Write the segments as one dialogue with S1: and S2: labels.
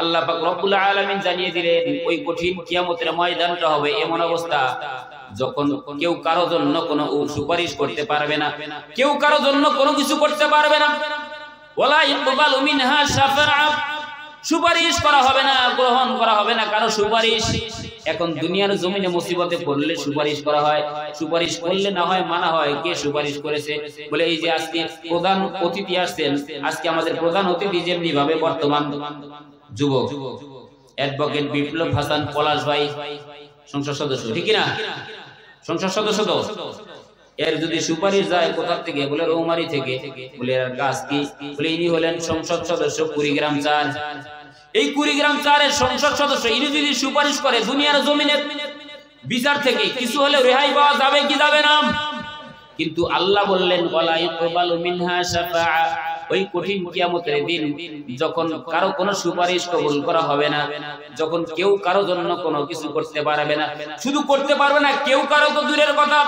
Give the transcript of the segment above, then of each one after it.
S1: আল্লাহ পাক রব্বুল আলামিন জানিয়ে দিলেন ওই কঠিন কিয়ামতের ময়দানটা হবে এমন অবস্থা যখন কেউ কারো জন্য কোনো সুপারিশ করতে পারবে না, কেউ কারো জন্য কোনো কিছু করতে পারবে না। ওয়ালা ইকবালু মিনহা শাফাআ, সুপারিশ করা হবে না, গ্রহণ করা হবে না কারো সুপারিশ। এখন দুনিয়ার জমিনে মুসিবতে পড়লে সুপারিশ করা হয়, সুপারিশ করলে না হয় মানা হয়। কে সুপারিশ করেছে? বলে এই যে আজকে প্রধান অতিথি আসছেন, আজকে আমাদের প্রধান অতিথি যেমনি ভাবে বর্তমান যুবক অ্যাডভোকেট বিপ্লব হাসান পলাশ ভাই সংসদ সদস্য, ঠিক না? সংসদ সদস্য তো এর যদি সুপারিশ যায় কোথা থেকে? বলে রৌমারি থেকে। বলে এর কাজ কি? বলে ইনি হলেন সংসদ সদস্য কুড়িগ্রাম ৪। এই কুড়িগ্রাম ৪-এর সংসদ সদস্য ইনি যদি সুপারিশ করে দুনিয়ার জমিনে বিচার থেকে কিছু হলে রেহাই পাওয়া যাবে কি যাবে না? কিন্তু আল্লাহ বললেন ওয়ালা ইকবালু মিনহা শাফাআ, ওই কঠিন কিয়ামতের দিন যখন কারো কোনো সুপারিশ কবুল করা হবে না, যখন কেউ কারো জন্য কোনো কিছু করতে পারবে না, শুধু করতে পারবে না কেউ কারো তো দূরের কথা।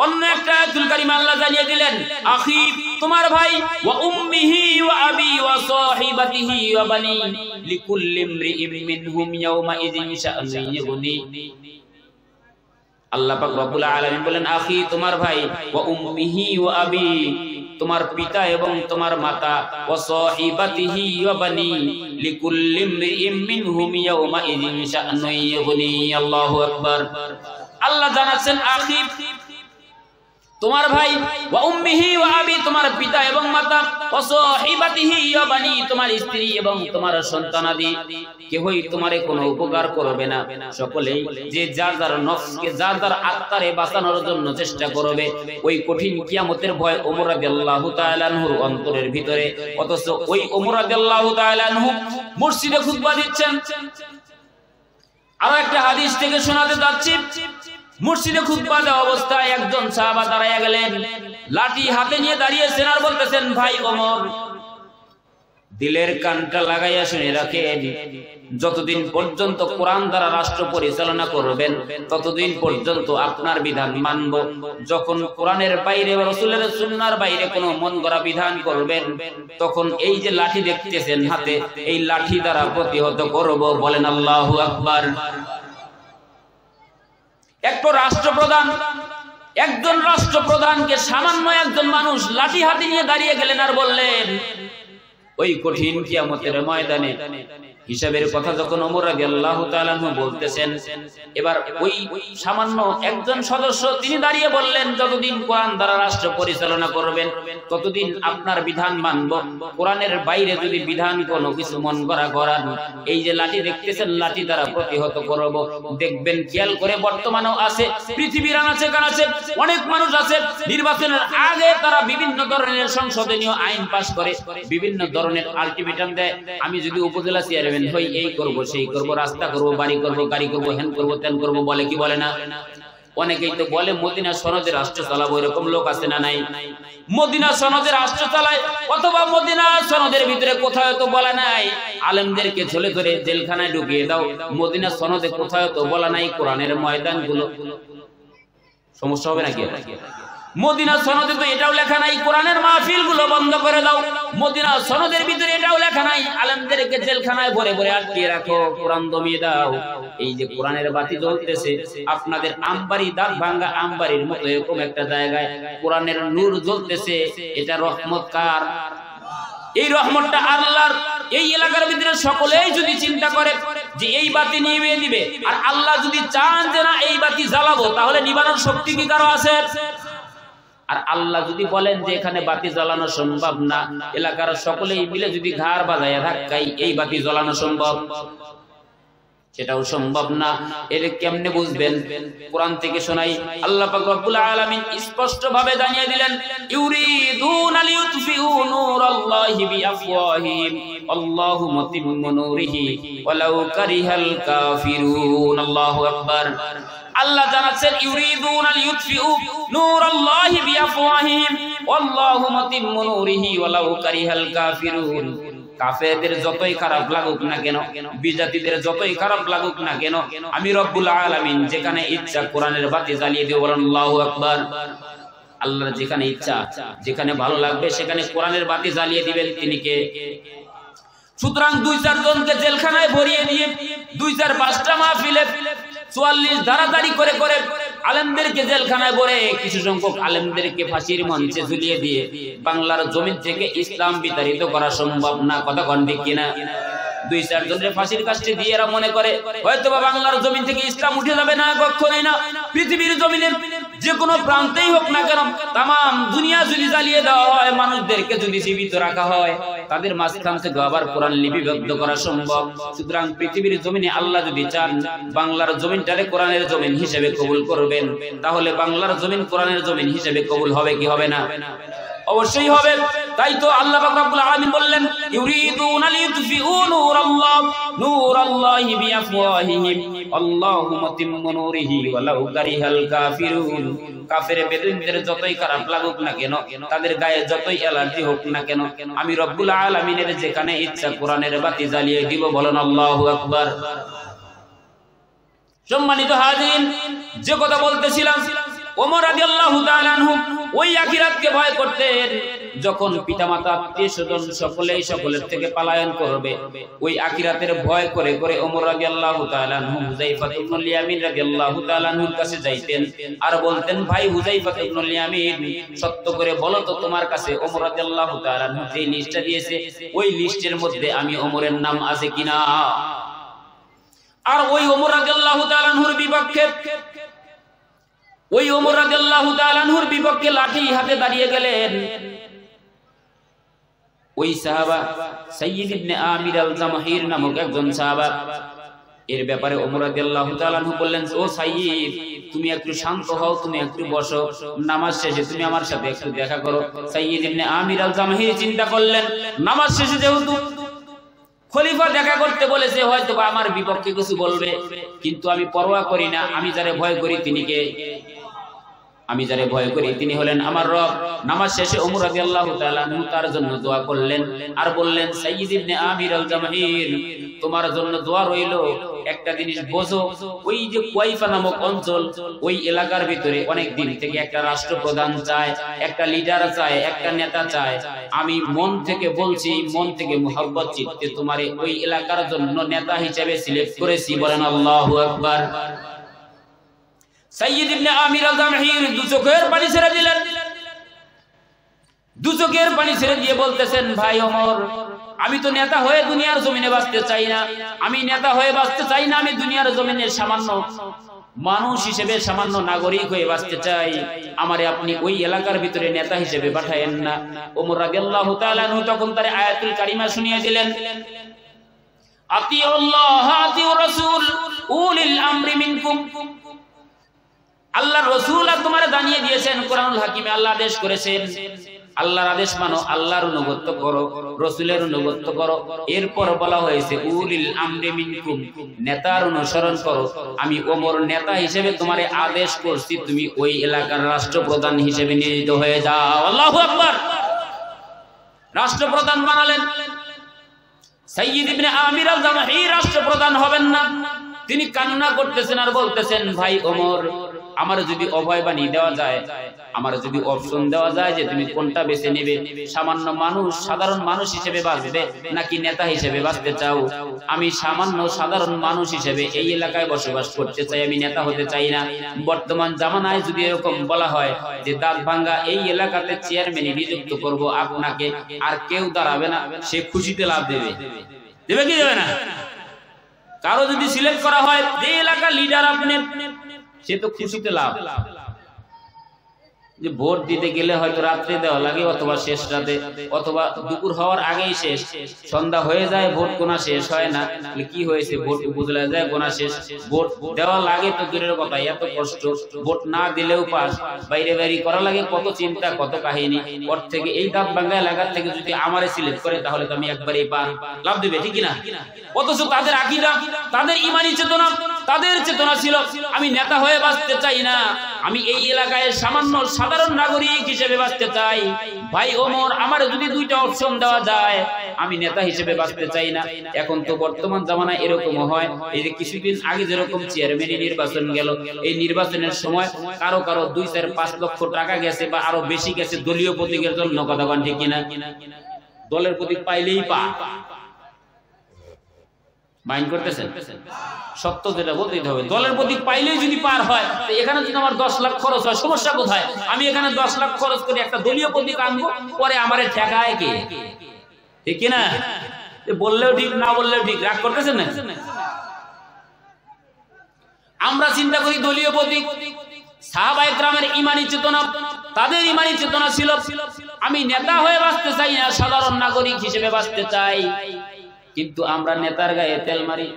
S1: অন্য একটা আয়াতুল কারিমা আল্লাহ জানিয়ে দিলেন আখি তোমার ভাই ওয়া উম্মিহি ওয়া আবি ওয়া সাহিবাতিহি ওয়া বানি লিকুল্লি ইমরিইম মিনহুম ইয়াওমা ইযিন শাআনুন ইগনি। আল্লাহ পাক রব্বুল আলামিন বলেন আখি তোমার ভাই ওয়া উম্মিহি ওয়া আবি, তোমার পিতা এবং তোমার মাতা, ওয়া সাহিবাতিহি ওয়া বানি লিকুল্লি ইমরিইম মিনহুম ইয়াওমা ইযিন শাআনুন ইগনি। আল্লাহু আকবার। আল্লাহ জানাচ্ছেন আখি তোমার ভাই, ওয়া উম্মিহি ওয়া আবি তোমার পিতা এবং মাতা, ওয়া সাহিবাতিহি ওয়া বানি তোমার স্ত্রী এবং তোমার সন্তানাদি, কেউই তোমারে কোনো উপকার করবে না। সকলেই যে যার যার নফসকে যার যার আত্মারে বাঁচানোর জন্য চেষ্টা করবে। ওই কঠিন কিয়ামতের ভয় ওমর রাদিয়াল্লাহু তাআলা আনহুর অন্তরের ভিতরে। অথচ ওই ওমর রাদিয়াল্লাহু তাআলা আনহু মসজিদে খুতবা দিচ্ছেন। আরো একটা হাদিস থেকে শোনাতে যাচ্ছি, মসজিদে খুতবা দেওয়া অবস্থায় একজন সাহাবা দাঁড়ায়া গেলেন, লাঠি হাতে নিয়ে দাঁড়িয়েছেন আর বলতেছেন ভাই ওমর, দিলের কানটা লাগাইয়া শুনে রাখেন, যতদিন পর্যন্ত কোরআন দ্বারা রাষ্ট্র পরিচালনা করবেন ততদিন পর্যন্ত আপনার বিধান মানব। যখন কোরআনের বাইরে রাসূলের সুন্নাহর বাইরে কোনো মন গড়া বিধান করবেন তখন এই যে লাঠি দেখতেছেন হাতে, এই লাঠি দ্বারা প্রতিহত করব। বলেন আল্লাহু আকবার। একজন রাষ্ট্রপ্রধানকে সামান্য একজন মানুষ লাঠি হাতে নিয়ে দাঁড়িয়ে গেলেন আর বললেন ওই কঠিন কিয়ামতের ময়দানে হিসাবের কথা যখন ওমর রাদিয়াল্লাহু তাআলা আনহু বলতেছেন, এবার ওই সামান্য একজন সদস্য তিনি দাঁড়িয়ে বললেন যতদিন কোরআন দ্বারা রাষ্ট্র পরিচালনা করবেন ততদিন আপনার বিধান মানব। কোরআনের বাইরে যদি বিধান কোনো কিছু মন গড়া করান, এই যে লাঠি দেখতেছেন লাঠি দ্বারা প্রতিহত করব। দেখবেন খেয়াল করে বর্তমানেও আছে, পৃথিবীর আনাচে কানাচে অনেক মানুষ আছে, নির্বাচনের আগে তারা বিভিন্ন ধরনের সংশোধনীয় আইন পাস করে, বিভিন্ন ধরনের আলটিমেটাম দেয়। আমি যদি উপজেলা চেয়ারম্যান হই এই করব সেই করব, রাস্তা করব, বাড়ি করব, গাড়ি করব, হেন করব, তেন করব, বলে কি বলে না? অনেকেই তো বলে মদিনা সনদে রাষ্ট্র চালাবো, এরকম লোক আছে না নাই? মদিনা সনদে রাষ্ট্র চালায়, অথবা মদিনা সনদের ভিতরে কোথাও তো বলা নাই আলেমদেরকে ঝুলে ধরে জেলখানায় ঢুকিয়ে দাও। মদিনা সনদে কোথাও তো বলা নাই কোরআনের ময়দানগুলো। সমস্যা হবে নাকি? মদিনা সনদে তো এটাও লেখা নাই কোরআনের মাহফিল গুলো বন্ধ করে দাও। মদিনা সনদের ভিতরে এটাও লেখা নাই আলেমদেরকে জেলখানায় ভরে ভরে আটকে রাখো, কোরআন দমিয়ে দাও। এই যে কোরআনের বাতি জ্বলতেছে আপনাদের আমবাড়ি দাঁত ভাঙ্গা আমবাড়ির মতো এরকম একটা জায়গায় কোরআনের নূর জ্বলতেছে, এটা রহমত কার? এই রহমতটা আল্লাহর। এই এলাকার ভিতরে সকলেই যদি চিন্তা করে যে এই বাতি নিভিয়ে দিবে, আর আল্লাহ যদি চান যে না এই বাতি জ্বালাবো, তাহলে নিবানোর শক্তি কি কারো আছে? আর আল্লাহ যদি বলেন যে এখানে বাতি জ্বালানো সম্ভব না, এলাকার সকলেই মিলে যদি ঘাড় বাজায় ধাক্কাই এই বাতি জ্বালানো সম্ভব, সেটাও সম্ভব না। এর কেমনে বুঝবেন? কোরআন থেকে শোনাই, আল্লাহ পাক রব্বুল আলামিন স্পষ্ট ভাবে জানিয়ে দিলেন ইউরিদুনা লিইউতফিউ নূরাল্লাহি বিআফওয়াহিহিম আল্লাহু মুতিম্মু নূরিহি ওয়ালাউ কারিহাল কাফিরুন। আল্লাহু আকবার। আল্লাহ জানাচ্ছেন ইউরিদুনা লিইউতফিউ নূরাল্লাহি বিআফওয়াহিহিম আল্লাহু মুতিম্মু নূরিহি ওয়ালাউ কারিহাল কাফিরুন। কাফেরদের যতই খারাপ লাগুক না কেন, বিজাতিদের যতই খারাপ লাগুক না কেন, আমি রব্বুল আলামিন যেখানে ইচ্ছা কোরআনের বাতি জ্বালিয়ে দেব। বলেন আল্লাহু আকবার। আল্লাহর যেখানে ইচ্ছা, যেখানে ভালো লাগবে সেখানে কোরআনের বাতি জ্বালিয়ে দিবেন। তিনি কে? সুতরাং 2-4 জনকে জেলখানায় ভরিয়ে দিয়ে 2-4-5টা মাহফিলে 44 ধারাধারি করে করে আলেমদেরকে জেলখানায় ভরে কিছু সংখ্যক আলেমদেরকে ফাঁসির মঞ্চে ঝুলিয়ে দিয়ে বাংলার জমিন থেকে ইসলাম বিতাড়িত করা সম্ভব না। কথা কোন ঠিক কিনা? 2-4 জনের ফাঁসির কাজটি দিয়ে এরা মনে করে হয়তো বা বাংলার জমিন থেকে ইসলাম উঠে যাবে না, কখনোই না। পৃথিবীর জমিনের যে কোনো প্রান্তেই হোক না কেন তামাম দুনিয়া যদি জ্বালিয়ে দেওয়া হয়, মানুষদেরকে যদি জীবিত রাখা হয়, তাদের মাঝখান থেকে আবার কোরআন লিপিবদ্ধ করা সম্ভব। সুতরাং পৃথিবীর জমিনে আল্লাহ যদি চান বাংলার জমিনটারে কোরআনের জমিন হিসেবে কবুল করবেন, তাহলে বাংলার জমিন কোরআনের জমিন হিসেবে কবুল হবে কি হবে না? অবশ্যই হবে। তাই তো আল্লাহ পাক রব্বুল আলামিন বললেন ইউরিদুনা লিইউতফিউ নূরাল্লাহি বিআফওয়াহিহিম আল্লাহু মুতিম্মু নূরিহি ওয়ালাউ কারিহাল কাফিরুন। কাফের বেদুইনদের যতই খারাপ লাগুক না কেন, তাদের গায়ে যতই অ্যালার্জি হোক না কেন, আমি রব্বুল আলামিনের যেখানে ইচ্ছা কোরআনের বাতি জ্বালিয়ে দিব। বলেন আল্লাহু আকবার। সম্মানিত হাজিরিন, যে কথা বলতেছিলাম, ওমর রাদিয়াল্লাহু তাআলা আনহু ওই আখিরাতকে ভয় করতেন। যখন পিতামাতা আত্মীয়স্বজন সকলেই সকলের থেকে পলায়ন করবে, ওই আখিরাতের ভয় করে করে ওমর রাদিয়াল্লাহু তাআলা আনহু হুযায়ফা ইবনুল ইয়ামিন রাদিয়াল্লাহু তাআলা আনহুর কাছে যাইতেন আর বলতেন, ভাই হুযায়ফা ইবনুল ইয়ামিন, সত্য করে বলো তো তোমার কাছে ওমর রাদিয়াল্লাহু তাআলা আনহু যে লিস্টটা দিয়েছে ওই লিস্টের মধ্যে আমি ওমরের নাম আছে কিনা? আর ওই ওমর রাদিয়াল্লাহু তাআলা আনহুর বিপক্ষে লাঠি হাতে দাঁড়িয়ে গেলেন ওই সাহাবা সাইয়্যিদ ইবনে আমির আল-জামাহির নামক একজন সাহাবা। এর ব্যাপারে ওমর রাদিয়াল্লাহু তাআলা আনহু বললেন, ও সাইয়্যিদ, তুমি একটু শান্ত হও, তুমি একটু বসো, নামাজ শেষে তুমি আমার সাথে একটু দেখা করো। সাইয়্যিদ ইবনে আমির আল-জামাহির চিন্তা করলেন, নামাজ শেষে যেহেতু খলিফা দেখা করতে বলেছে, হয়তো বা আমার বিপক্ষে কিছু বলবে, কিন্তু আমি পরোয়া করি না। আমি যারে ভয় করি তিনি কে? আমি যারে ভয় করি তিনি হলেন আমার রব। নামাজ শেষে ওমর রাদিয়াল্লাহু তাআলা আনহু তার জন্য দোয়া করলেন আর বললেন, সাইয়্যিদ ইবনে আমির আল-জামাহির, তোমার জন্য দোয়া রইল। একটা জিনিস বোঝো, ওই যে কুয়াইফা নামক অঞ্চল, ওই এলাকার ভিতরে অনেক দিন থেকে একটা রাষ্ট্রপ্রধান চায়, একটা লিডার চায়, একটা নেতা চায়। আমি মন থেকে বলছি, মন থেকে মুহাব্বত চিত্তে তোমারে ওই এলাকার জন্য নেতা হিসেবে সিলেক্ট করেছি। বলেন আল্লাহু আকবার। সাইয়্যিদ ইবনে আমির আল-জামাহির দু চোখের পানি ছেড়ে দিলেন। দু চোখের পানি ছেড়ে দিয়ে বলতেছেন, ভাই ওমর, আমি তো নেতা হয়ে দুনিয়ার জমিনে বাঁচতে চাই না। আমি নেতা হয়ে বাঁচতে চাই না। আমি দুনিয়ার জমিনে সামান্য মানুষ হিসেবে, সামান্য নাগরিক হয়ে বাঁচতে চাই। আমারে আপনি ওই এলাকার ভিতরে নেতা হিসেবে পাঠায়েন না। ওমর রাদিয়াল্লাহু তাআলা আনহু তখন তার আয়াতুল কারিমা শুনিয়ে দিলেন, আতিউল্লাহ আতিউর রাসূল উলিল আমরি মিনকুম। আল্লাহর রাসূল তোমারে জানিয়ে দিয়েছেন, কোরআনুল হাকিমে আল্লাহ আদেশ করেছেন, আল্লাহর আদেশ মানো, আল্লাহর অনুগত্য করো, রাসূলের অনুগত্য করো। এরপর বলা হয়েছে উলিল আমরি মিনকুম, নেতার অনুসরণ করো। আমি ওমর নেতা হিসেবে তোমারে আদেশ করছি, তুমি ওই এলাকার রাষ্ট্রপ্রধান হিসেবে নিয়োজিত হয়ে যাও। আল্লাহু আকবার। রাষ্ট্রপ্রধান বানালেন। সাইয়্যিদ ইবনে আমির আল-জামাহির রাষ্ট্রপ্রধান হবেন না। তিনি কান্না করতেছেন আর বলতেছেন, ভাই ওমর, আমার যদি অভয় বাণী দেওয়া যায়, আমার যদি অপশন দেওয়া যায় যে তুমি কোনটা বেছে নেবে, সামান্য মানুষ, সাধারণ মানুষ হিসেবে বাঁচবে নাকি নেতা হিসেবে বাঁচতে চাও? আমি সামান্য সাধারণ মানুষ হিসেবে এই এলাকায় বসবাস করতে চাই, আমি নেতা হতে চাই না। বর্তমান জামানায় যদি এরকম বলা হয় যে দাঁত ভাঙ্গা এই এলাকাতে চেয়ারম্যান নিযুক্ত করব আপনাকে, আর কেউ দাঁড়াবে না, সে খুশিতে লাভ দেবে। দেবে কি দেবে না? কারো যদি সিলেক্ট করা হয় এই এলাকার লিডার আপনি, সে তো খুশিতে লাভ। যে ভোট দিতে গেলে হয়তো রাত্রে দেওয়া লাগে, অথবা শেষ রাতে, অথবা দুপুর হওয়ার আগেই শেষ, সন্ধ্যা হয়ে যায়, ভোট গোনা শেষ হয় না। কি হয়েছে ভোট বুঝলা যায়, গোনা শেষ। ভোট দেওয়া লাগে তো দূরের কথা, এত কষ্ট। ভোট না দিলেও পাস, বাইরে বাইরে করা লাগে, কত চিন্তা, কত কাহিনী। ওর থেকে এই দাঁত ভাঙ্গা এলাকার থেকে যদি আমারে সিলেক্ট করে, তাহলে তো আমি একবারেই পার, লাভ দেবে, ঠিক না? অথচ তাদের আকীদা, তাদের ঈমানী চেতনা, তাদের চেতনা ছিল আমি নেতা হয়ে বাঁচতে চাই না, আমি এই এলাকায় সামান্য সাধারণ নাগরিক হিসেবে বাঁচতে চাই। ভাই ওমর, আমার যদি দুইটা অপশন দেওয়া যায়, আমি নেতা হিসেবে বাঁচতে চাই না। এখন তো বর্তমান জামানায় এরকম হয়, এই যে কিছুদিন আগে যেরকম চেয়ারম্যান নির্বাচন গেল, এই নির্বাচনের সময় কারো কারো 2-4-5 লক্ষ টাকা গেছে বা আরো বেশি গেছে দলীয় প্রতীকের জন্য। কথা ঠিক কিনা? দলের প্রতীক পাইলেই পা, মাইন্ড করতেছেন? সত্য যেটা বলতেই হবে। দলের প্রতীক পাইলেই যদি পার হয়, তো এখানে যদি আমার 10 লাখ খরচ হয়, সমস্যা কোথায়? আমি এখানে 10 লাখ খরচ করে একটা দলীয় প্রতীক আনবো, পরে আমারে ঠেকায় কে? ঠিক কিনা? বললেও ঠিক, না বললেও ঠিক। রাগ করতেছেন না? আমরা চিন্তা করি দলীয় প্রতীক। সাহাবায়ে কেরামের ঈমানী চেতনা, তাদের ঈমানী চেতনা ছিল আমি নেতা হয়ে বাঁচতে চাই না, সাধারণ নাগরিক হিসেবে বাঁচতে চাই। কিন্তু আমরা নেতার গায়ে তেল মারি,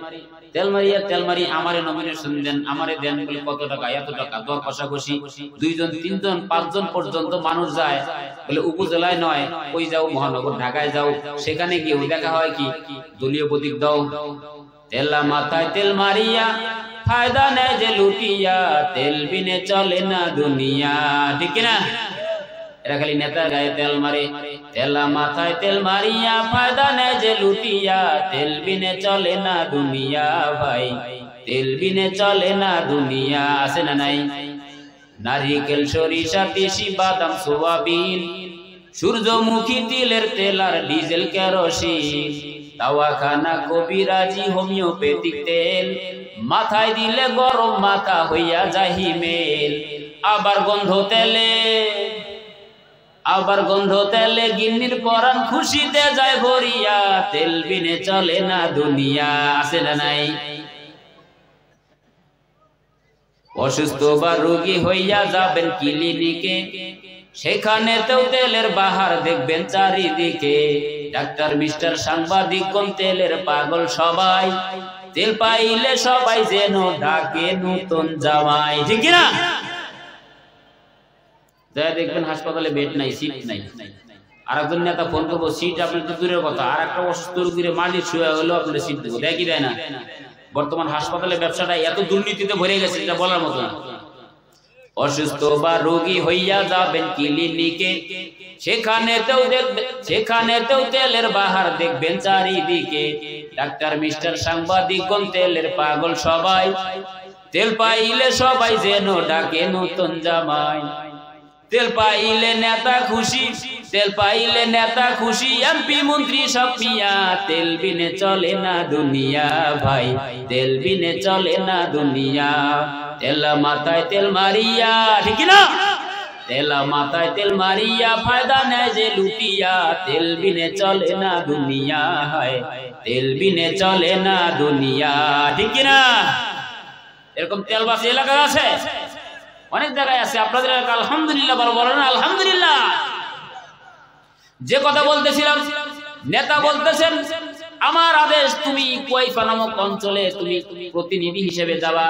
S1: তেল মারি আমারে নমিনেশন দেন, আমারে দেন বলে কত টাকা, এত টাকা, দর কষাকষি, 2 জন 3 জন 5 জন পর্যন্ত মানুষ যায়। বলে উপজেলায় নয়, ওই যাও মহানগর ঢাকায় যাও, সেখানে গিয়ে দেখা হয় কি দলীয় প্রতীক দাও। তেলা মাথায় তেল মারিয়া ফায়দা নেই যে লুটিয়া, তেল বিনে চলে না দুনিয়া। ঠিক না? এরা খালি নেতার গায়ে তেল মারে। তেলা মাথায় তেল মারিয়া ফায়দা নেই যে লুটিয়া, তেল বিনে চলে না দুনিয়া ভাই, তেল বিনে চলে না দুনিয়া। আছে না নাই? নারিকেল, সরিষা, তিসি, বাদাম, সোয়াবিন, সূর্যমুখী, তিলের তেল আর ডিজেল, কেরোসিন, দাওয়াখানা, কবিরাজি, হোমিওপ্যাথিক তেল, মাথায় দিলে গরম মাথা হইয়া যায় হিমেল। আবার গন্ধ তেলে গিন্নির পরাণ খুশিতে যায় ভরিয়া, তেল বিনে চলে না দুনিয়া। আছে না নাই? অসুস্থ বা রোগী হইয়া যাবেন ক্লিনিকে, সেখানেতেও তেলের বাহার দেখবেন চারিদিকে। ডাক্তার, মিস্টার, সাংবাদিক, কোন তেলের পাগল সবাই, তেল পাইলে সবাই যেন ডাকে নতুন জামাই। ঠিক না? দেখবেন হাসপাতালে বেড নাই, সিট নাই। আর একজন নেতা ফোন করবো, সিট আপনি তো দূরের কথা, আর একটা অসুস্থ রোগীর মালিক শুয়ে হলো আপনার সিট দেবো, দেয় কি দেয় না? বর্তমান হাসপাতালে ব্যবসাটা এত দুর্নীতিতে ভরে গেছে, এটা বলার মতো না। অসুস্থ বা রোগী হইয়া যাবেন ক্লিনিকে, সেখানেতেও তেলের বাহার দেখবেন চারিদিকে। ডাক্তার, মিস্টার, সাংবাদিক, কোন তেলের পাগল সবাই, তেল পাইলে সবাই যেন ডাকে নতুন জামাই। তেল পাইলে নেতা খুশি, এমপি, মন্ত্রী সব মিয়া, তেল বিনে চলে না দুনিয়া ভাই, তেল বিনে চলে না দুনিয়া। তেলা মাথায় তেল মারিয়া, ঠিক না? তেলা মাথায় তেল মারিয়া ফায়দা নেয় যে লুটিয়া, তেল বিনে চলে না দুনিয়া, হয় তেল বিনে চলে না দুনিয়া। ঠিক না? এরকম তেলবাসী এলাকা আছে, অনেক জায়গায় আছে। আপনাদের এলাকা আলহামদুলিল্লাহ বলেন আলহামদুলিল্লাহ। যে কথা বলতেছিলাম, নেতা বলতেছেন আমার আদেশ, তুমি কুয়াইফা নামক অঞ্চলে তুমি প্রতিনিধি হিসেবে যাবা,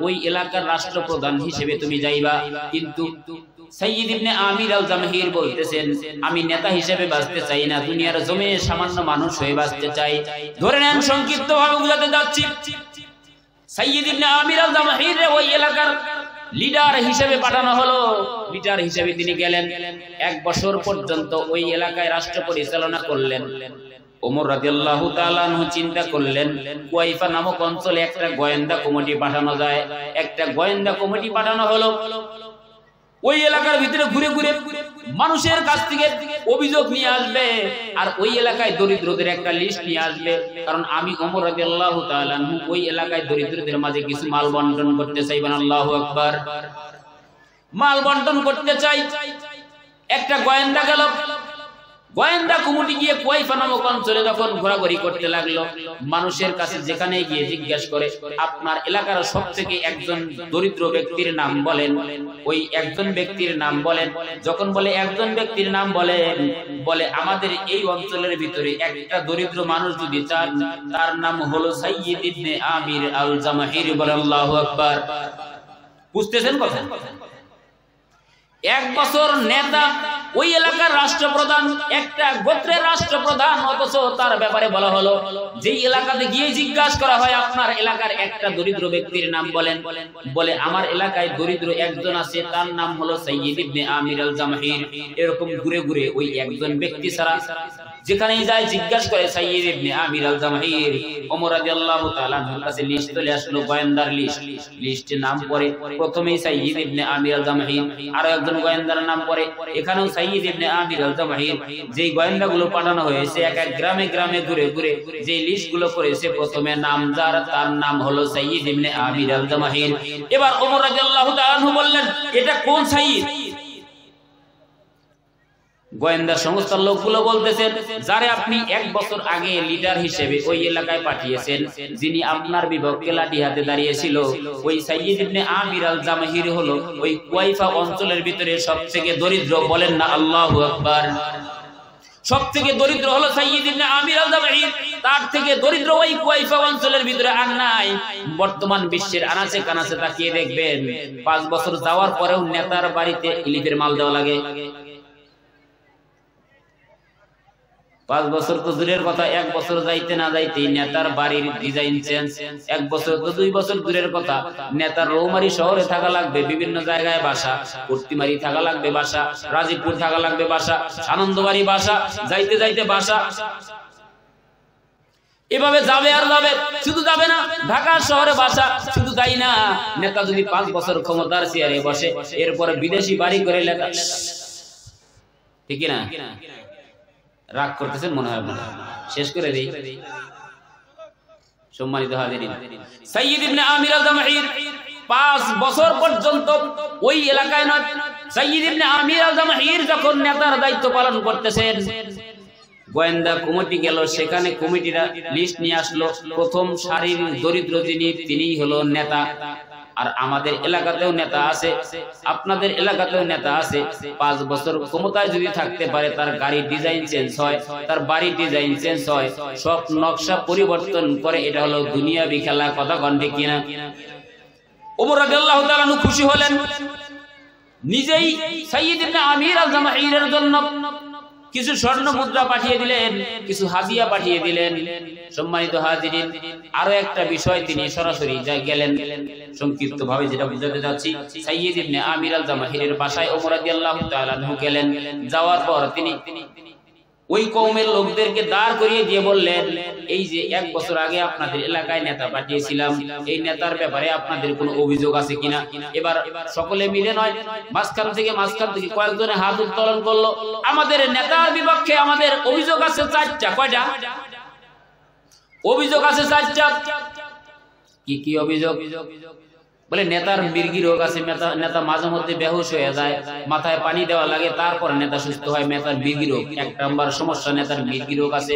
S1: ওই এলাকার রাষ্ট্রপ্রধান হিসেবে তুমি যাইবা। কিন্তু সাইয়্যিদ ইবনে আমির আল জামহির বলতেছেন আমি নেতা হিসেবে বাঁচতে চাই না, দুনিয়ার জমে সামান্য মানুষ হয়ে বাঁচতে চাই। ধরে নেন, সংক্ষিপ্ত ভাবে বুঝাতে যাচ্ছি, সাইয়্যিদ ইবনে আমির আল জামহির ওই এলাকার লিডার হিসেবে পাঠানো হলো। লিডার হিসেবে তিনি গেলেন, 1 বছর পর্যন্ত ওই এলাকায় রাষ্ট্র পরিচালনা করলেন। ওমর রাদিয়াল্লাহু তাআলা আনহু চিন্তা করলেন কুয়াইফা নামক অঞ্চলে একটা গোয়েন্দা কমিটি পাঠানো যায়। একটা গোয়েন্দা কমিটি পাঠানো হলো। ওই এলাকার ভিতরে ঘুরে ঘুরে মানুষের কাছ থেকে অভিযোগ নিয়ে আসবে, আর ওই এলাকায় দরিদ্রদের একটা লিস্ট নিয়ে আসবে। কারণ আমি ওমর রাদিয়াল্লাহু তাআলা আনহু ওই এলাকায় দরিদ্রদের মাঝে কিছু মাল বন্টন করতে চাই। আল্লাহু আকবার। মাল বন্টন করতে চাই। একটা গোয়েন্দা গেল, গোয়েন্দা কমিটি গিয়ে কুয়াইফা নামক অঞ্চলে যখন ঘোরাঘুরি করতে লাগলো, মানুষের কাছে যেখানে গিয়ে জিজ্ঞাসা করে আপনার এলাকার সবথেকে একজন দরিদ্র ব্যক্তির নাম বলেন, ওই একজন ব্যক্তির নাম বলেন। যখন বলে একজন ব্যক্তির নাম বলেন, বলে আমাদের এই অঞ্চলের ভিতরে একটা দরিদ্র মানুষ যদি চান, তার নাম হলো সাইয়্যিদ ইবনে আমির আল জামহির। আল্লাহু আকবার। বুঝতেছেন কথা? 1 বছর নেতা, ওই এলাকার রাষ্ট্রপ্রধান, একটা গোত্রের রাষ্ট্রপ্রধান, অথচ তার ব্যাপারে বলা হলো যে এলাকাতে গিয়ে জিজ্ঞাসা করা হয় আপনার এলাকার একটা দরিদ্র ব্যক্তির নাম বলেন, বলে আমার এলাকায় দরিদ্র একজন আছে, তার নাম হলো সাইয়্যিদ ইবনে আমির আল জামহির। এরকম ঘুরে ঘুরে ওই একজন ব্যক্তি ছাড়া যেখানেই যায় জিজ্ঞাসা করে সাইয়্যিদ ইবনে আমির আল জামহির। ওমর রাদিয়াল্লাহু তাআলা আনহুর কাছে লিস্ট চলে আসলো, গোয়েন্দার লিস্ট। লিস্টে নাম পড়ে প্রথমেই সাইয়্যিদ ইবনে আমির আল জামহির, আর একজন গোয়েন্দার নাম পড়ে, এখানেও সাইয়্যিদ ইবনে আমির আল-জামাহির যেই গোয়েন্দাগুলো পাঠানো হয়েছে এক এক গ্রামে গ্রামে ঘুরে ঘুরে যে লিস্টগুলো করেছে, প্রথমে নামদার তার নাম হলো সাইয়্যিদ ইবনে আমির আল-জামাহির। এবার ওমর রাদিয়াল্লাহু তাআলা আনহু বললেন, এটা কোন সাইয়্যিদ? গোয়েন্দা সংস্থার লোকগুলো বলতেছেন, যারে আপনি 1 বছর আগে লিডার হিসেবে ওই এলাকায় পাঠিয়েছেন, যিনি আপনার বিপক্ষে লাঠি হাতে দাঁড়িয়েছিল, ওই সাইয়্যিদ ইবনে আমির আল-জামাহির হলো ওই কুয়াইফা অঞ্চলের ভিতরে সবথেকে দরিদ্র। বলেন না আল্লাহু আকবার। সবথেকে দরিদ্র হলো সাইয়্যিদ ইবনে আমির আল-জামাহির, তার থেকে দরিদ্র ওই কুয়াইফা অঞ্চলের ভিতরে আর নাই। বর্তমান বিশ্বের আনাচে কানাচে তাকিয়ে দেখবেন 5 বছর যাওয়ার পরেও নেতার বাড়িতে ইলিপের মাল দেওয়া লাগে। 5 বছর তো দূরের কথা, 1 বছর যাইতে না যাইতে নেতার বাড়ির ডিজাইন চেঞ্জ। 1 বছর তো 2 বছর দূরের কথা, নেতার রৌমারি শহরে থাকা লাগবে, বিভিন্ন জায়গায় বাসা, কুর্তিমারি থাকা লাগবে বাসা, রাজীবপুর থাকা লাগবে বাসা, আনন্দবাড়ি বাসা, যাইতে যাইতে বাসা। এভাবে যাবে আর যাবে, শুধু যাবে না, ঢাকা শহরে বাসা, শুধু তাই না, নেতা যদি 5 বছর ক্ষমতার চেয়ারে বসে, এরপরে বিদেশি বাড়ি করে লেখা, ঠিক না? রাগ করতেছেন মনে হয়, শেষ করে দেই। সম্মানিত হাজিরিন, সাইয়্যিদ ইবনে আমির আল-জামাহির 5 বছর পর্যন্ত ওই এলাকায় নয়। সাইয়্যিদ ইবনে আমির আল-জামাহির যখন নেতার দায়িত্ব পালন করতেছেন, গোয়েন্দা কমিটি গেল, সেখানে কমিটিরা লিস্ট নিয়ে আসলো, প্রথম সারির দরিদ্র যিনি, তিনিই হলো নেতা। আর আমাদের এলাকাতেও নেতা আছে, আপনাদের এলাকাতেও নেতা আছে। 5 বছর ক্ষমতায় যদি থাকতে পারে, তার গাড়ির ডিজাইন চেঞ্জ হয়, তার বাড়ির ডিজাইন চেঞ্জ হয়, সব নকশা পরিবর্তন করে। এটা হলো দুনিয়াবি খেলা, কথা কন ঠিক কিনা? ওমর রাদিয়াল্লাহু তাআলা আনহু খুশি হলেন, নিজেই সাইয়্যিদ ইবনে আমির আল-জামাহিরের জন্য কিছু স্বর্ণ মুদ্রা পাঠিয়ে দিলেন, কিছু হাদিয়া পাঠিয়ে দিলেন। সম্মানিত হাজিরিন, আরো একটা বিষয় তিনি সরাসরি গেলেন, সংক্ষিপ্ত ভাবে যেটা বুঝাতে যাচ্ছি, সাইয়্যিদ ইবনে আমির আল-জামাহিরের বাসায় ওমর রাদিয়াল্লাহু তাআলা আনহু গেলেন। যাওয়ার পর তিনি ওই কওমের লোকদেরকে দাঁড় করিয়ে দিয়ে বললেন, এই যে 1 বছর আগে আপনাদের এলাকায় নেতা পাঠিয়েছিলাম, এই নেতার ব্যাপারে আপনাদের কোনো অভিযোগ আছে কিনা? এবার সকলে মিলে নয়, মাঝখান থেকে কয়েকজনে হাত উত্তোলন করলো। আমাদের নেতার বিপক্ষে আমাদের অভিযোগ আছে 4টা। কয়টা অভিযোগ আছে? 4টা। কি কি অভিযোগ? বলে নেতার মির্গি রোগ আছে, নেতা মাঝে মধ্যে বেহুশ হয়ে যায়, মাথায় পানি দেওয়া লাগে, তারপর নেতা সুস্থ হয়। নেতার মির্গি রোগ 1 নাম্বার সমস্যা, নেতার মির্গি রোগ আছে।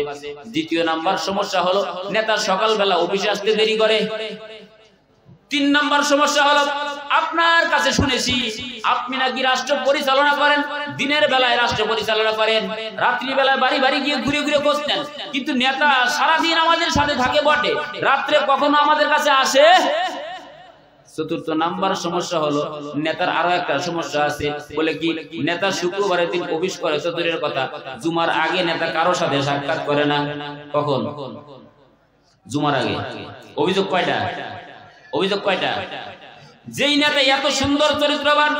S1: 2 নাম্বার সমস্যা হলো নেতা সকালবেলা অফিসে আসতে দেরি করে। 3 নাম্বার সমস্যা হলো আপনার কাছে শুনেছি আপনি নাকি রাষ্ট্র পরিচালনা করেন, দিনের বেলায় রাষ্ট্র পরিচালনা করেন, রাত্রি বেলায় বাড়ি বাড়ি গিয়ে ঘুরে ঘুরে বসতেন, কিন্তু নেতা সারাদিন আমাদের সাথে থাকে বটে, রাত্রে কখনো আমাদের কাছে আসে। 4 নাম্বার সমস্যা হলো নেতার আরো একটা সমস্যা আছে। বলে কি, নেতা শুক্রবারের দিন অফিস করে তো দূরের কথা, জুমার আগে নেতা কারো সাথে সাক্ষাৎ করে না। কখন? জুমার আগে। অভিযোগ কয়টা? অভিযোগ কয়টা? যেই নেতা এত সুন্দর চরিত্রবান,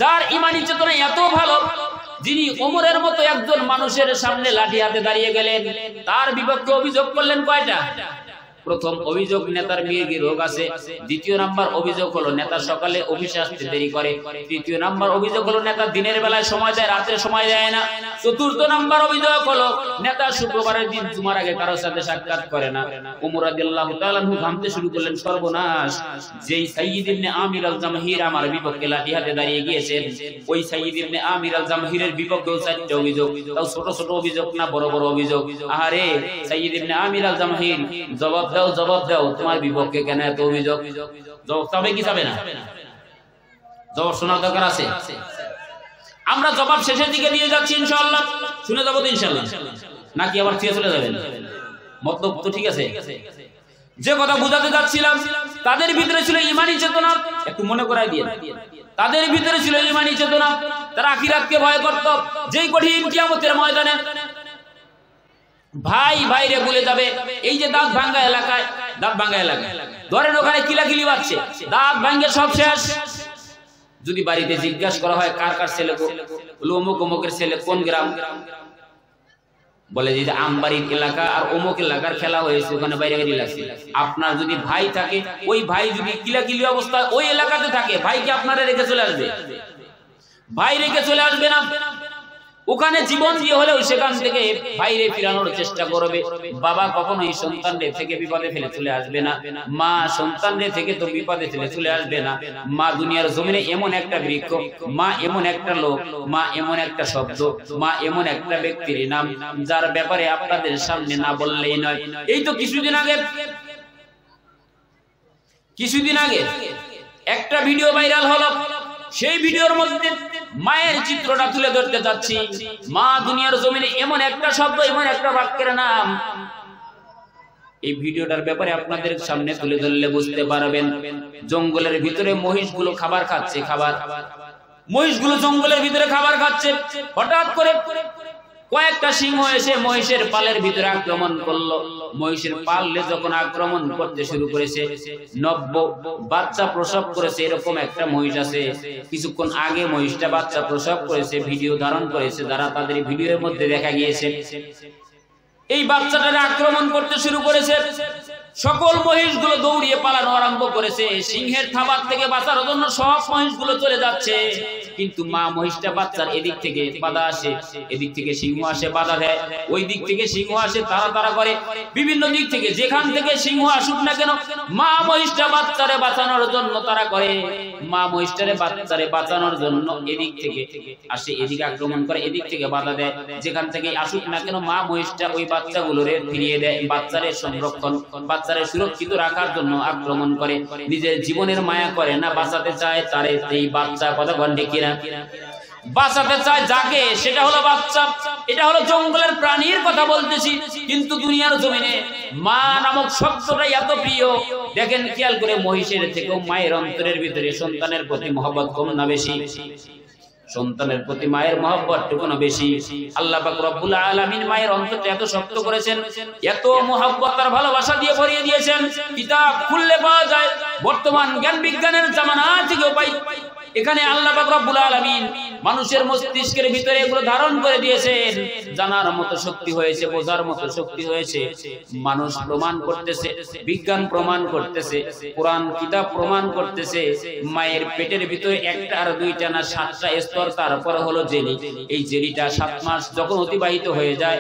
S1: যার ঈমানি চেতনা এত ভালো, যিনি ওমরের মতো একজন মানুষের সামনে লাঠি হাতে দাঁড়িয়ে গেলেন, তার বিপক্ষে অভিযোগ করলেন কয়টা? প্রথম অভিযোগ নেতার মির্গি রোগ আছে। 2 নাম্বার অভিযোগ হলো নেতা সকালে অফিসে আসতে দেরি করে। 3 নাম্বার অভিযোগ হলো নেতা দিনের বেলায় সময় দেয়, রাতে সময় দেয় না। 4 নাম্বার অভিযোগ হলো নেতা শুক্রবারের দিন জুমার আগে কারোর সাথে সাক্ষাৎ করে না। ওমর রাদিয়াল্লাহু তাআলা আনহু ঘামতে শুরু করলেন, সর্বনাশ, যেই সাইয়্যিদ ইবনে আমির আল-জামাহির আমার বিপক্ষে লাঠি হাতে দাঁড়িয়ে গিয়েছেন, ওই সাইয়্যিদ ইবনে আমির আল-জামাহিরের বিপক্ষেও 4টা অভিযোগ, তাও ছোট ছোট অভিযোগ না, বড় বড় অভিযোগ। আরে সাইয়্যিদ ইবনে আমির আল-জামাহির, জবাব দাও, তোমার বিপক্ষে কেন এত অভিযোগ? জবাব তবে কি যাবে না? জবাব শোনার দরকার আছে। আমরা জবাব শেষের দিকে নিয়ে যাচ্ছি, ইনশাআল্লাহ শুনে যাবো তো ইনশাআল্লাহ, নাকি আবার ফিরে চলে যাবেন? মতলব তো ঠিক আছে। যে কথা বুঝাতে যাচ্ছিলাম, তাদের ভিতরে ছিল ঈমানি চেতনা। একটু মনে করাই দিয়ে, তাদের ভিতরে ছিল ঈমানি চেতনা, তারা আখিরাতকে ভয় করত। যেই কঠিন কিয়ামতের ময়দানে ভাই ভাইরে বলে যাবে, এই যে দাঁত ভাঙ্গা এলাকায় ধরেন ওখানে কিলাকিলি বাজছে, দাঁত ভাঙ্গে সব শেষ। যদি বাড়িতে জিজ্ঞাসা করা হয় কার কার ছেলে, অমুক অমুকের ছেলে, কোন গ্রাম, বলে যে আমবাড়ির এলাকা আর অমুক এলাকার খেলা হয়েছে, ওখানে বাইরে বাইরে লাগছে। আপনার যদি ভাই থাকে, ওই ভাই যদি কিলাকিলি অবস্থায় ওই এলাকাতে থাকে, ভাইকে আপনারা রেখে চলে আসবে? ভাই রেখে চলে আসবে না। ওখানে জীবন দিয়ে হলেও সেখান থেকে বাইরে ফিরানোর চেষ্টা করবে। বাবা কখনোই সন্তানদের থেকে বিপদে ফেলে চলে আসবে না, মা সন্তানদের থেকে তো বিপদে ফেলে চলে আসবে না। মা দুনিয়ার জমিনে এমন একটা বৃক্ষ, মা এমন একটা লোক, মা এমন একটা শব্দ, মা এমন একটা ব্যক্তির নাম যার ব্যাপারে আপনাদের সামনে না বললেই নয়। এই তো কিছুদিন আগে একটা ভিডিও ভাইরাল হলো, সেই ভিডিওর মধ্যে মায়ের চিত্রটা তুলে ধরতে যাচ্ছি। মা দুনিয়ার জমিনে এমন একটা শব্দ, এমন একটা বাক্যের নাম, এই ভিডিওটার ব্যাপারে আপনাদের সামনে তুলে ধরলে বুঝতে পারবেন। জঙ্গলের ভিতরে মহিষগুলো খাবার খাচ্ছে, মহিষগুলো জঙ্গলের ভিতরে খাবার খাচ্ছে। হঠাৎ করে কয়েকটা সিংহ এসে মহিষের পালের ভিতরে আক্রমণ করলো। মহিষের পালে যখন আক্রমণ করতে শুরু করেছে, নব্য বাচ্চা প্রসব করেছে এরকম একটা মহিষ আছে। কিছুক্ষণ আগে মহিষটা বাচ্চা প্রসব করেছে, ভিডিও ধারণ করেছে, যারা তাদের ভিডিওর মধ্যে দেখা গিয়েছে। এই বাচ্চাটারে আক্রমণ করতে শুরু করেছে। সকল মহিষগুলো দৌড়িয়ে পালানো আরম্ভ করেছে। সিংহের থাবার থেকে বাঁচার জন্য সব মহিষগুলো চলে যাচ্ছে, কিন্তু মা মহিষটা বাচ্চার এদিক থেকে বাধা আসে, এদিক থেকে সিংহ আসে বাধা দেয়, ওই দিক থেকে সিংহ আসে তাড়া করে, বিভিন্ন দিক থেকে যেখান থেকে সিংহ আসুক না কেন মা মহিষটা বাচ্চারে বাঁচানোর জন্য তারা করে। মা মহিষটারে বাচ্চারে বাঁচানোর জন্য এদিক থেকে আসে, এদিকে আক্রমণ করে, এদিক থেকে বাধা দেয়, যেখান থেকে আসুক না কেন মা মহিষটা ওই বাচ্চাগুলোরে ফিরিয়ে দেয়। বাচ্চারে সংরক্ষণ, বাচ্চারে সুরক্ষিত রাখার জন্য আক্রমণ করে। নিজের জীবনের মায়া করে না, বাঁচাতে চায় তারে। এই বাচ্চা কথা ঘন্টে কিনা বাঁচাতে চায় যাকে, সেটা হলো বাচ্চা। এটা হলো জঙ্গলের প্রাণীর কথা বলতেছি, কিন্তু দুনিয়ার জমিনে মা নামক শব্দটা এত প্রিয়। দেখেন খেয়াল করে, মহিষের থেকেও মায়ের অন্তরের ভিতরে সন্তানের প্রতি মহব্বত কম না বেশি? সন্তানের প্রতি মায়ের মহব্বত টুকুনো বেশি। আল্লাহ পাক রব্বুল আলামিন মায়ের অন্তরটা এত শক্ত করেছেন, এত মহব্বত আর ভালোবাসা দিয়ে ভরিয়ে দিয়েছেন। কিতাব খুললে পাওয়া যায়, বর্তমান জ্ঞান বিজ্ঞানের জামানা থেকেও পাই। এখানে আল্লাহ পাক রব্বুল আলামিন মানুষের মস্তিষ্কের ভিতরে এগুলো ধারণ করে দিয়েছেন। জানার মতো শক্তি হয়েছে, বোঝার মতো শক্তি হয়েছে। মানুষ প্রমাণ করতেছে, বিজ্ঞান প্রমাণ করতেছে, কোরআন কিতাব প্রমাণ করতেছে, মায়ের পেটের ভিতরে একটা আর দুইটা না 7টা স্তর, তারপর হলো জেলি। এই জেলিটা 7 মাস যখন অতিবাহিত হয়ে যায়,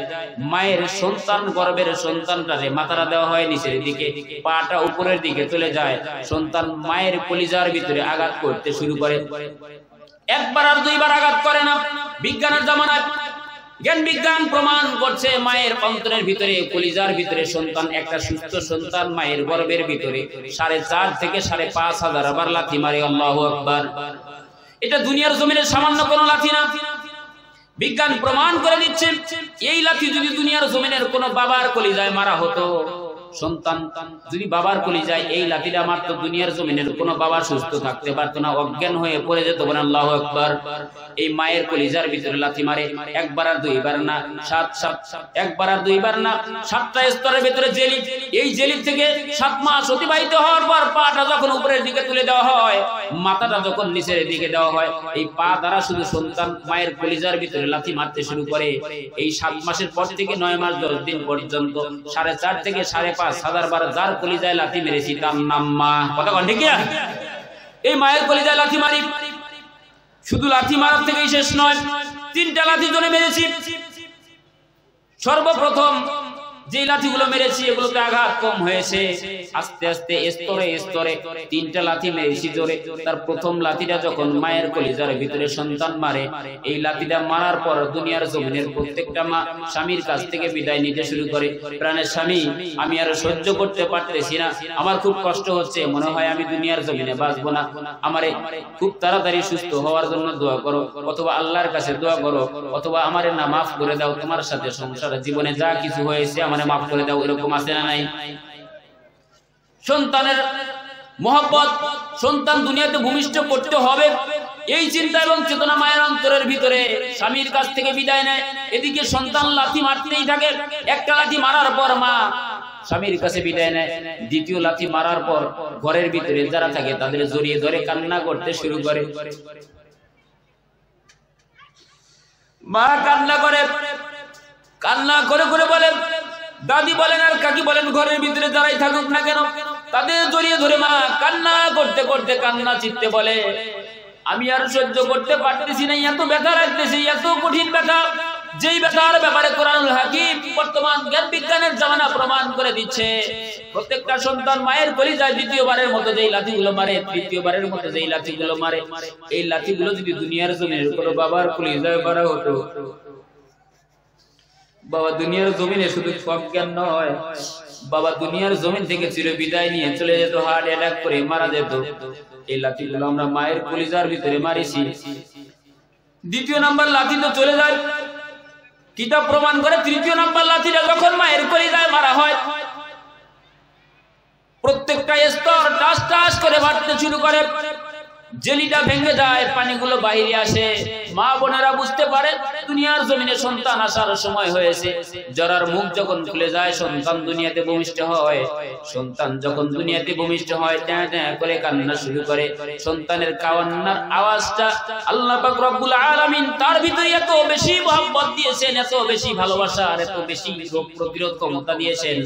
S1: মায়ের সন্তান গর্ভের সন্তানটারে মাথাটা দেওয়া হয় নিচের দিকে, পাটা উপরের দিকে চলে যায়। সন্তান মায়ের কলিজার ভিতরে আঘাত করতে শুরু করে। একবার আর দুইবার আঘাত করে না। বিজ্ঞানের জামানায় জ্ঞান বিজ্ঞান প্রমাণ করছে, মায়ের অন্তরের ভিতরে কলিজার ভিতরে সন্তান, একটা সুস্থ সন্তান মায়ের গর্ভের ভিতরে 4.5 থেকে 5,500 বার লাথি মারে। আল্লাহু আকবার। এটা দুনিয়ার জমিনে সামান্য কোনো লাথি না। বিজ্ঞান প্রমাণ করে দিচ্ছে, এই লাথি যদি দুনিয়ার জমিনের কোনো বাবার কলিজায় মারা হতো, সন্তান যদি বাবার কলিজায় এই লাঠিটা মারতো, দুনিয়ার জমিনের কোনো বাবা সুস্থ থাকতে পারতো না, অজ্ঞান হয়ে পড়ে যেত। বলেন আল্লাহু আকবার। এই মায়ের কলিজার ভিতরে লাথি মারে, একবার আর দুইবার না, 7টা স্তরের ভিতরে জেলি। এই জেলি থেকে 7 মাস অতিবাহিত হওয়ার পর পাটা যখন উপরের দিকে তুলে দেওয়া হয়, মাথাটা যখন নিচের দিকে দেওয়া হয়, এই পা দ্বারা শুধু সন্তান মায়ের কলিজার ভিতরে লাথি মারতে শুরু করে। এই 7 মাসের পর থেকে 9 মাস 10 দিন পর্যন্ত 4.5 থেকে 5,500 বার যার কলিজায় লাথি মেরেছি তার নাম মা। কথা বল ঠিক না? এই মায়ের কলিজায় লাথি মারি। শুধু লাথি মারার থেকেই শেষ নয়, 3টা লাথি ধরে মেরেছি। সর্বপ্রথম যে লাঠিগুলো মেরেছি এগুলোতে আঘাত কম হয়েছে, আস্তে আস্তে স্তরে স্তরে 3টা লাথি মেরেছি জোরে। তার প্রথম লাঠিটা যখন মায়ের কলিজার ভিতরে সন্তান মারে, এই লাঠিটা মারার পর দুনিয়ার জমিনের প্রত্যেকটা মা স্বামীর কাছ থেকে বিদায় নিতে শুরু করে। প্রাণের স্বামী, আমি আর সহ্য করতে পারতেছি না, আমার খুব কষ্ট হচ্ছে, মনে হয় আমি দুনিয়ার জমিনে বাঁচবো না, আমারে খুব তাড়াতাড়ি সুস্থ হওয়ার জন্য দোয়া করো, অথবা আল্লাহর কাছে দোয়া করো, অথবা আমারে না মাফ করে দাও, তোমার সাথে সংসারে জীবনে যা কিছু হয়েছে আমারে মাফ করে দাও। এরকম আছে না নাই? সন্তানের মহব্বত, সন্তান দুনিয়াতে ভূমিষ্ঠ করতে হবে, এই চিন্তা এবং চেতনা মায়ের অন্তরের ভিতরে। স্বামীর কাছ থেকে বিদায় নেয়, এদিকে সন্তান লাথি মারতেই থাকে। একটা লাথি মারার পর মা স্বামীর কাছে বিদায় নেয়, দ্বিতীয় লাথি মারার পর ঘরের ভিতরে যারা থাকে তাদের জড়িয়ে ধরে কান্না করতে শুরু করে। মা কান্না করে, কান্না করে করে বলে, দাদি বলেন আর কাকি বলেন, ঘরের ভিতরে যারাই থাকুক না কেন তাদের জড়িয়ে ধরে মা কান্না করতে করতে কান্না চিত্তে বলে, আমি আর সহ্য করতে পারতেছি না, এত ব্যথা লাগতেছে, এত কঠিন ব্যথা, যেই ব্যথার ব্যাপারে কোরআনুল হাকিম বর্তমান জ্ঞান বিজ্ঞানের জামানা প্রমাণ করে দিচ্ছে। প্রত্যেকটা সন্তান মায়ের কলিজায় দ্বিতীয়বারের মতো যেই লাথিগুলো মারে, তৃতীয়বারের মতো যেই লাথিগুলো মারে, এই লাথিগুলো যদি দুনিয়ার জমিনের কোনো বাবার কলিজায় মারা হতো, বাবা দুনিয়ার জমিনে শুধু অজ্ঞান নয়, বাবা দুনিয়ার জমিন থেকে চির বিদায় নিয়ে চলে যেত, হার্ট অ্যাটাক করে মারা যেত। এই লাথিগুলো আমরা মায়ের কলিজার ভিতরে মারিছি। দ্বিতীয় নাম্বার লাথি তো চলে যায়, কিতাব প্রমাণ করে তৃতীয় নাম্বার লাথিটা যখন মায়ের কলিজায় মারা হয়, প্রত্যেকটা স্তর টাস টাস করে বাড়তে শুরু করে, জেলিটা ভেঙে যায়, পানিগুলো বাইরে আসে। মা বোনেরা বুঝতে পারে দুনিয়ার জমিনে সন্তান আসার সময় হয়েছে। জরার মুখ যখন খুলে যায়, সন্তান দুনিয়াতে ভূমিষ্ঠ হয়। সন্তান যখন দুনিয়াতে ভূমিষ্ঠ হয়, ট্যাঁ ট্যাঁ করে কান্না শুরু করে। সন্তানের কান্নার আওয়াজটা আল্লাহ পাক রব্বুল আলামিন তার ভিতরে এত বেশি মহব্বত দিয়েছেন, এত বেশি ভালোবাসা আর এত বেশি রোগ প্রতিরোধ ক্ষমতা দিয়েছেন।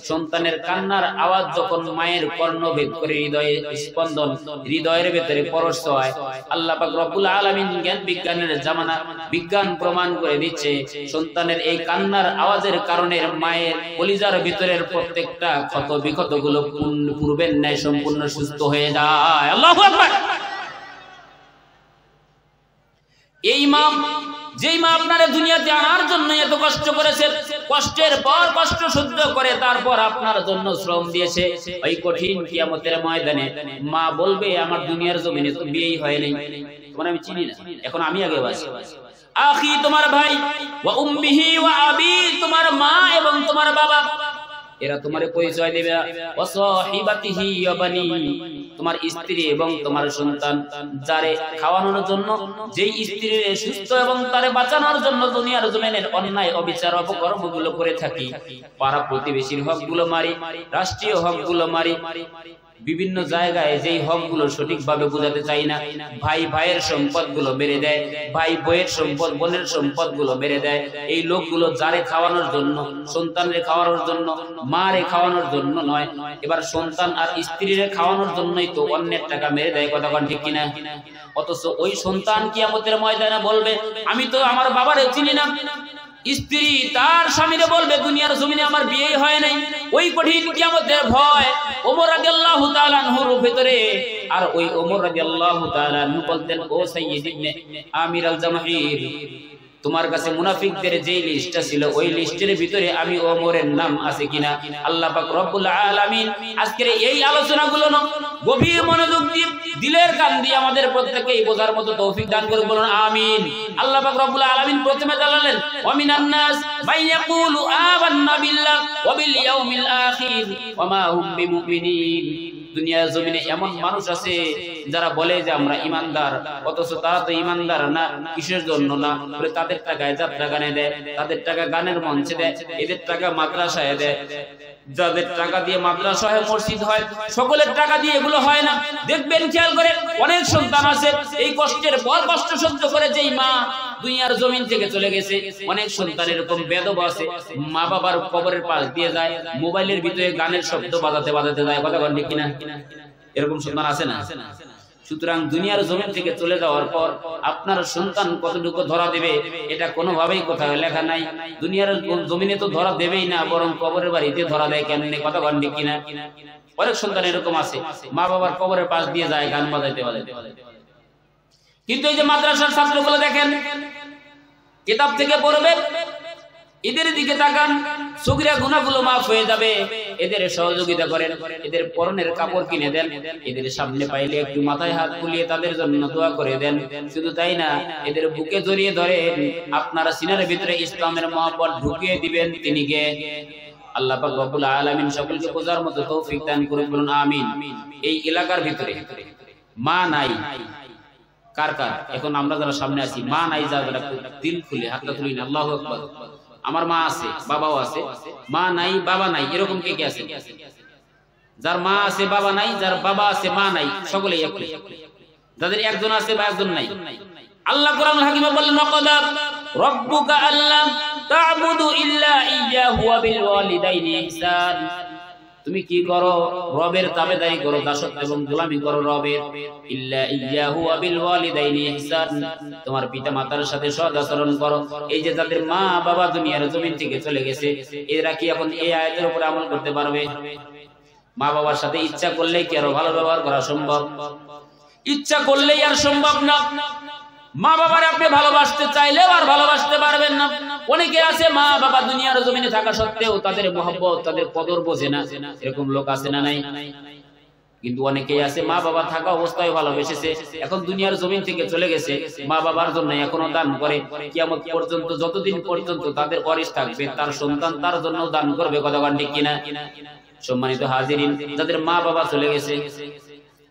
S1: সন্তানের কান্নার আওয়াজ যখন মায়ের কর্ণভেদ করে হৃদয়ে স্পন্দন, হৃদয়ের ভেতরে পরশ হয়, আল্লাহ পাক রব্বুল আলামিন জ্ঞান বিজ্ঞানের জামানা বিজ্ঞান প্রমাণ করে দিচ্ছে, সন্তানের এই কান্নার আওয়াজের কারণে মায়ের কলিজার ভিতরের প্রত্যেকটা ক্ষত বিক্ষত গুলো পূর্বের ন্যায় সম্পূর্ণ সুস্থ হয়ে যায়। আল্লাহু আকবার। এই মা, যেই মা আপনারা দুনিয়াতে আনার জন্য এত কষ্ট করেছে, কষ্টের পর কষ্ট সহ্য করে তারপর আপনার জন্য শ্রম দিয়েছে, ওই কঠিন কিয়ামতের ময়দানে মা বলবে আমার দুনিয়ার জমিনে তো বিয়েই হয় নাই, তোমার আমি চিনি না, এখন আমি আগে বাঁচি। আখি তোমার ভাই, ওয়া উম্মিহি ওয়া আবি তোমার মা এবং তোমার বাবা, এরা তোমার পরিচয় দেবে। ওয়া সাহিবাতিহি ওয়া বানি তোমার স্ত্রী এবং তোমার সন্তান, যারে খাওয়ানোর জন্য, যেই স্ত্রীর সুস্থ এবং তারে বাঁচানোর জন্য দুনিয়ার জমিনের অন্যায় অবিচার অপকর্মগুলো করে থাকি, পাড়া প্রতিবেশীর হকগুলো মারি, রাষ্ট্রীয় হকগুলো মারি, বিভিন্ন জায়গায় যেই হকগুলো সঠিকভাবে বোঝাতে চাই না, ভাই ভাইয়ের সম্পদগুলো মেরে দেয়, ভাই বইয়ের সম্পদ, বোনের সম্পদগুলো মেরে দেয়। এই লোকগুলো যারে খাওয়ানোর জন্য, সন্তানরে খাওয়ানোর জন্য, মারে খাওয়ানোর জন্য নয়, এবার সন্তান আর স্ত্রীরে খাওয়ানোর জন্যই তো অন্যের টাকা মেরে দেয়, কথা কোন ঠিক কিনা? অথচ ওই সন্তান কিয়ামতের ময়দানে বলবে আমি তো আমার বাবারে চিনি না। স্ত্রী তার স্বামীরে বলবে দুনিয়ার জমিনে আমার বিয়ে হয় নাই। ওই কঠিন কিয়ামতের ভয় ওমর রাদিয়াল্লাহু তাআলা আনহুর ভিতরে। আর ওই ওমর রাদিয়াল্লাহু তাআলা আনহু বলতেন, ও সাইয়্যিদ ইবনে আমির আল জামাহির, তোমার কাছে মুনাফিকদের যে লিস্টটা ছিল ওই লিস্টের ভিতরে আমি ওমরের নাম আছে কিনা? আল্লাহ পাক রব্বুল আলামিন আজকের এই আলোচনাগুলো গভীর মনোযোগ দিয়ে, দিলের কান দিয়ে আমাদের প্রত্যেককেই বোঝার মতো তৌফিক দান করুন, বলুন আমিন। আল্লাহ পাক রব্বুল আলামিন প্রথমে জানালেন ওয়া মিনান নাস মান ইয়াকুলু আমান্না বিল্লাহ ওয়া বিল ইয়াউমিল আখির ওয়া মা হুম বিমুমিনিন। দুনিয়ার জমিনে এমন মানুষ আছে যারা বলে যে আমরা ইমানদার, অথচ তারা তো ইমানদার না। কিসের জন্য না? বলে তাদের টাকায় যাত্রা গানে দেয়, তাদের টাকা গানের মঞ্চে দেয়, এদের টাকা মাদ্রাসায় দেয়। যাদের টাকা দিয়ে মাদ্রাসা হয়, মসজিদ হয়, সকলের টাকা দিয়ে এগুলো হয় না। দেখবেন খেয়াল করে অনেক সন্তান আছে এই কষ্টের পর কষ্ট সহ্য করে যেই মা দুনিয়ার জমিন থেকে চলে গেছে। অনেক সন্তান এরকম বেদব আছে, মা বাবার কবরের পাশ দিয়ে যায়, মোবাইলের ভিতরে গানের শব্দ বাজাতে বাজাতে যায়, কথা বলেন ঠিক কিনা? এরকম সন্তান আছে না? সুতরাং দুনিয়ার জমিন থেকে চলে যাওয়ার পর আপনার সন্তান কতটুকু ধরা দেবে এটা কোনোভাবেই কোথাও লেখা নাই। দুনিয়ার জমিনে তো ধরা দেবেই না, বরং কবরের বাড়িতে ধরা দেয় কেমনে, কথা বলেন ঠিক কিনা? অনেক সন্তান এরকম আছে মা বাবার কবরের পাশ দিয়ে যায় গান বাজাইতে বাজাইতে। কিন্তু এই যে মাদ্রাসার ছাত্রগুলো দেখেন, কিতাব থেকে পড়বে, এদের দিকে তাকান, সগীরা গুনাহগুলো মাফ হয়ে যাবে। এদের সহযোগিতা করেন, এদের পরনের কাপড় কিনে দেন, এদের সামনে পাইলে একটু মাথায় হাত বুলিয়ে তাদের জন্য দোয়া করে দেন। শুধু তাই না, এদের বুকে জড়িয়ে ধরেন, আপনারা সিনার ভিতরে ইসলামের মহব্বত ঢুকিয়ে দিবেন। তিনি কে? আল্লাহ পাক রব্বুল আলামিন সকলকে বোঝার মতো তৌফিক দান করুন, বলুন আমিন। এই এলাকার ভিতরে মা নাই কার কার? এখন আমরা যারা সামনে আছি মা নাই, যারা দিল খুলে হাতটা তুলি না, আল্লাহু আকবার। আমার মা আছে, বাবাও আছে, মা নাই বাবা নাই, এরকম কে কে আছে? যার মা আছে বাবা নাই, যার বাবা আছে মা নাই, সকলেই একই। যাদের একজন আছে বা একজন নাই, আল্লাহ কোরআনুল হাকিমে বললেন ওয়াকাদা রাব্বুকা আল্লা তা'বুদু ইল্লা ইয়্যাহু ওয়া বিল ওয়ালিদাইনি ইহসান। তুমি কি করো? রবের তাবেদারি করো, দাসত্ব এবং গোলামি করো রবের। ইল্লা ইয়্যাহু ওয়া বিল ওয়ালিদাইনি ইহসান, তোমার পিতামাতার সাথে সৎ আচরণ করো। এই যে যাদের মা বাবা দুনিয়ার জমিন থেকে চলে গেছে, এরা কি এখন এই আয়াতের উপর আমল করতে পারবে? মা বাবার সাথে ইচ্ছা করলেই কি আরো ভালো ব্যবহার করা সম্ভব? ইচ্ছা করলেই আর সম্ভব না। মা বাবার আপনি ভালোবাসতে চাইলেও আর ভালোবাসতে পারবেন না। অনেকে আছে মা বাবা দুনিয়ার জমিনে থাকা সত্ত্বেও তাদের মহব্বত, তাদের কদর বোঝে না। এরকম লোক আছে না নাই? কিন্তু অনেকেই আছে মা বাবা থাকা অবস্থায় ভালোবেসেছে, এখন দুনিয়ার জমিন থেকে চলে গেছে, মা বাবার জন্য এখনো দান করে। কিয়ামত পর্যন্ত, যতদিন পর্যন্ত তাদের ওয়ারিস থাকবে, তার সন্তান তার জন্য দান করবে। কথা ঠিক কিনা? সম্মানিত হাজিরিন, যাদের মা বাবা চলে গেছে,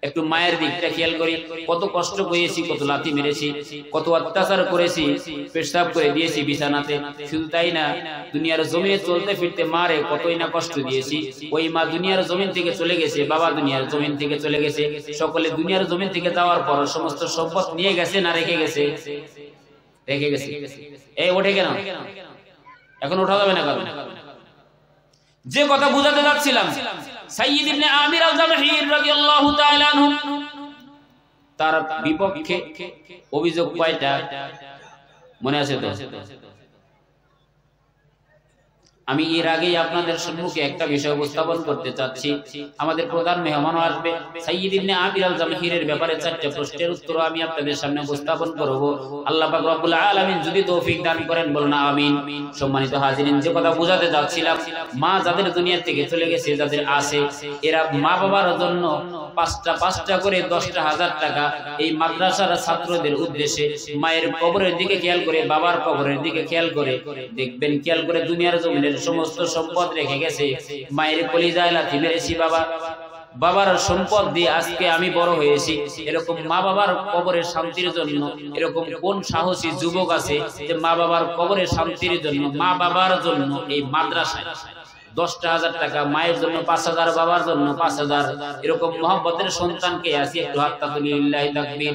S1: একটু মায়ের দিকটা খেয়াল করি। কত কষ্ট করেছি, কত লাথি মেরেছি, কত অত্যাচার করেছি, পেশাব করে দিয়েছি বিছানাতে। শুধু তাই না, দুনিয়ার জমিনে চলতে ফিরতে মারে কতই না কষ্ট দিয়েছি। ওই মা দুনিয়ার জমিন থেকে চলে গেছে, বাবা দুনিয়ার জমিন থেকে চলে গেছে। সকলে দুনিয়ার জমিন থেকে যাওয়ার পর সমস্ত সম্পদ নিয়ে গেছে না রেখে গেছে? রেখে গেছে। এই ওঠে কেন? এখন ওঠা যাবে না। কারণ যে কথা বুঝাতে যাচ্ছিলাম, সাইয়্যিদ ইবনে আমির আল-জামহি রাদিয়াল্লাহু তাআলা আনহু, তার বিপক্ষে অভিযোগ কয়টা মনে আছে তো? আমি এর আগেই আপনাদের সম্মুখে একটা বিষয় উপস্থাপন করতে চাচ্ছি। আমাদের প্রধান মেহমান আসবে, সাইয়্যিদ ইবনে আমির আল-জামহির ব্যাপারে 4টা প্রশ্নের উত্তর আমি আপনাদের সামনে উপস্থাপন করব। আল্লাহ পাক রব্বুল আলামিন যদি তৌফিক দান করেন বলুন আমিন। সম্মানিত হাজিরিন, যে কথা বুঝাতে যাচ্ছিলাম, মা যাদের দুনিয়া থেকে চলে গেছে, যাদের আছে, এরা মা বাবার জন্য পাঁচটা করে 10,000 টাকা এই মাদ্রাসার ছাত্রদের উদ্দেশ্যে মায়ের কবরের দিকে খেয়াল করে, বাবার কবরের দিকে খেয়াল করে দেখবেন, খেয়াল করে দুনিয়ার জমিনের সমস্ত সম্পদ রেখে গেছে। মায়ের কলিজায় লাথি মেরেছি বাবা, বাবার সম্পদ দিয়ে আজকে আমি বড় হয়েছি। এরকম মা বাবার কবরের শান্তির জন্য এরকম কোন সাহসী যুবক আছে যে মা বাবার কবরের শান্তির জন্য, মা বাবার জন্য এই মাদ্রাসায় 10,000 টাকা, মায়ের জন্য 5,000, বাবার জন্য 5,000, এরকম মহব্বতের সন্তানকে আসি? একটু হাততালি, লিল্লাহি তাকবীর।